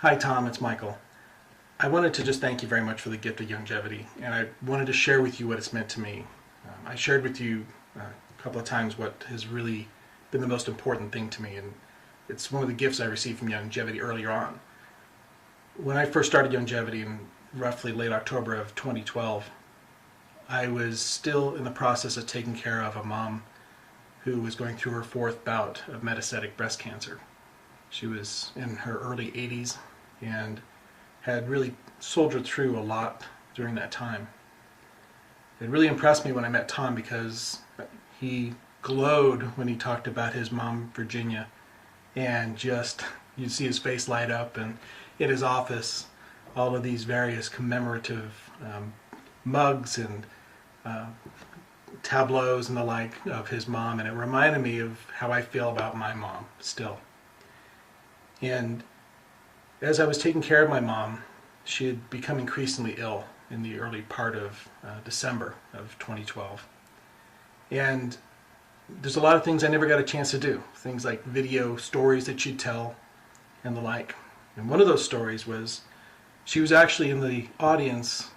Hi Tom, it's Michael. I wanted to just thank you very much for the gift of Youngevity, and I wanted to share with you what it's meant to me. I shared with you a couple of times what has really been the most important thing to me, and it's one of the gifts I received from Youngevity earlier on. When I first started Youngevity in roughly late October of 2012, I was still in the process of taking care of a mom who was going through her fourth bout of metastatic breast cancer. She was in her early 80s and had really soldiered through a lot during that time. It really impressed me when I met Tom because he glowed when he talked about his mom, Virginia, and just you'd see his face light up, and in his office all of these various commemorative mugs and tableaus and the like of his mom, and it reminded me of how I feel about my mom still. And as I was taking care of my mom, she had become increasingly ill in the early part of December of 2012. And there's a lot of things I never got a chance to do, things like video stories that she'd tell and the like. And one of those stories was she was actually in the audience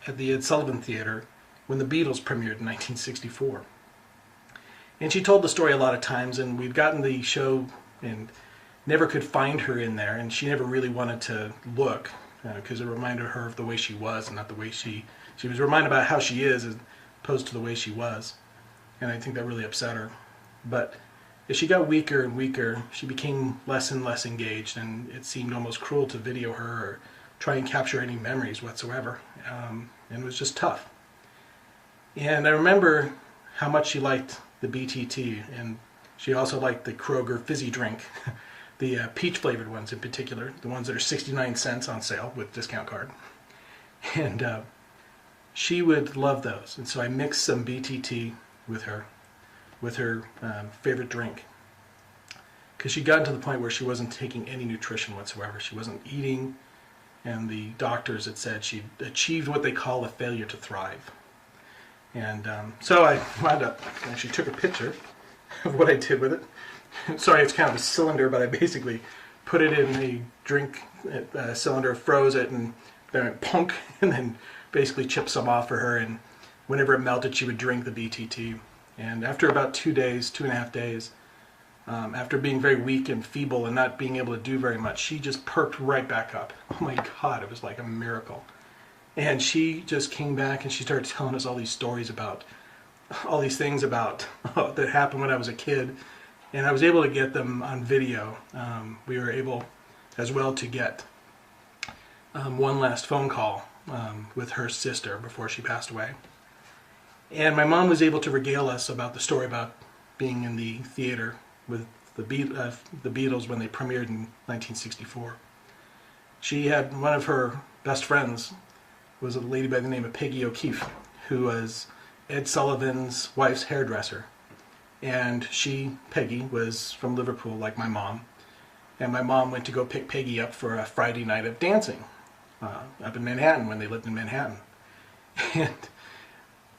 at the Ed Sullivan Theater when the Beatles premiered in 1964. And she told the story a lot of times, and we'd gotten the show and never could find her in there, and she never really wanted to look because it reminded her of the way she was and not the way she was reminded about how she is as opposed to the way she was. And I think that really upset her. But as she got weaker and weaker, she became less and less engaged, and it seemed almost cruel to video her or try and capture any memories whatsoever. And it was just tough. And I remember how much she liked the BTT, and she also liked the Kroger fizzy drink, the peach flavored ones in particular, the ones that are 69 cents on sale with discount card. And she would love those. And so I mixed some BTT with her favorite drink, because she'd gotten to the point where she wasn't taking any nutrition whatsoever. She wasn't eating, and the doctors had said she'd achieved what they call a failure to thrive. And so I wound up, I actually took a picture of what I did with it. Sorry, it's kind of a cylinder, but I basically put it in a drink cylinder, froze it, and then it punk, and then basically chipped some off for her, and whenever it melted she would drink the BTT. And after about 2 days, 2.5 days, after being very weak and feeble and not being able to do very much, she just perked right back up. Oh my God, it was like a miracle. And she just came back and she started telling us all these stories about all these things about that happened when I was a kid, and I was able to get them on video. We were able as well to get one last phone call with her sister before she passed away. And my mom was able to regale us about the story about being in the theater with the Beatles when they premiered in 1964. She had one of her best friends was a lady by the name of Peggy O'Keefe, who was Ed Sullivan's wife's hairdresser. And she, Peggy, was from Liverpool like my mom. And my mom went to go pick Peggy up for a Friday night of dancing up in Manhattan when they lived in Manhattan. And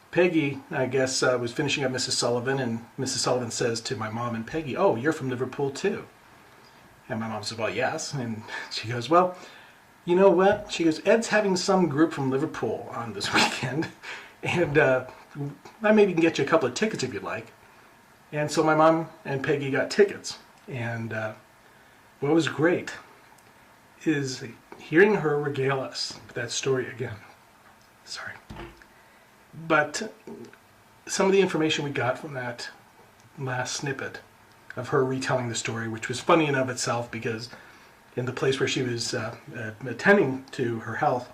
Peggy, I guess, was finishing up Mrs. Sullivan, and Mrs. Sullivan says to my mom and Peggy, "Oh, you're from Liverpool too?" And my mom said, "Well, yes." And she goes, "Well, you know what?" She goes, "Ed's having some group from Liverpool on this weekend, and I maybe can get you a couple of tickets if you'd like." And so my mom and Peggy got tickets. And what was great is hearing her regale us with that story again. Sorry. But some of the information we got from that last snippet of her retelling the story, which was funny in of itself because in the place where she was attending to her health,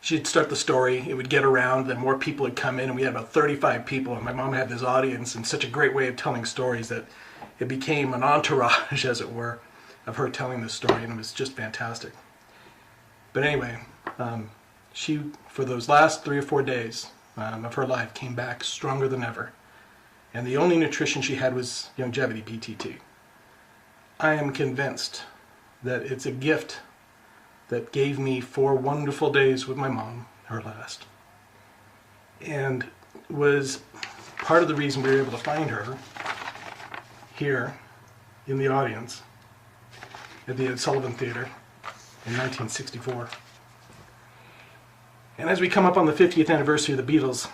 she'd start the story, it would get around, then more people would come in, and we had about 35 people, and my mom had this audience, and such a great way of telling stories that it became an entourage, as it were, of her telling this story, and it was just fantastic. But anyway, she, for those last 3 or 4 days of her life, came back stronger than ever, and the only nutrition she had was Youngevity BTT. I am convinced that it's a gift that gave me 4 wonderful days with my mom, her last, and was part of the reason we were able to find her here in the audience at the Sullivan Theater in 1964. And as we come up on the 50th anniversary of the Beatles,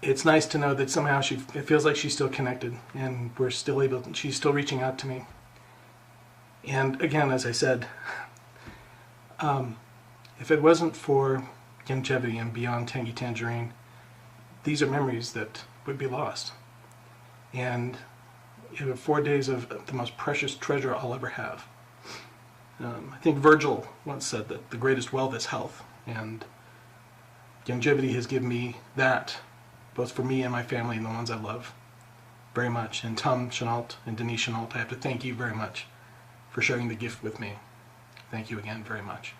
it's nice to know that somehow it feels like she's still connected, and she's still reaching out to me. And again, as I said, if it wasn't for Youngevity and Beyond Tangy Tangerine, these are memories that would be lost. And 4 days of the most precious treasure I'll ever have. I think Virgil once said that the greatest wealth is health, and Youngevity has given me that, both for me and my family and the ones I love very much. And Tom Chenault and Denise Chenault, I have to thank you very much for sharing the gift with me. Thank you again very much.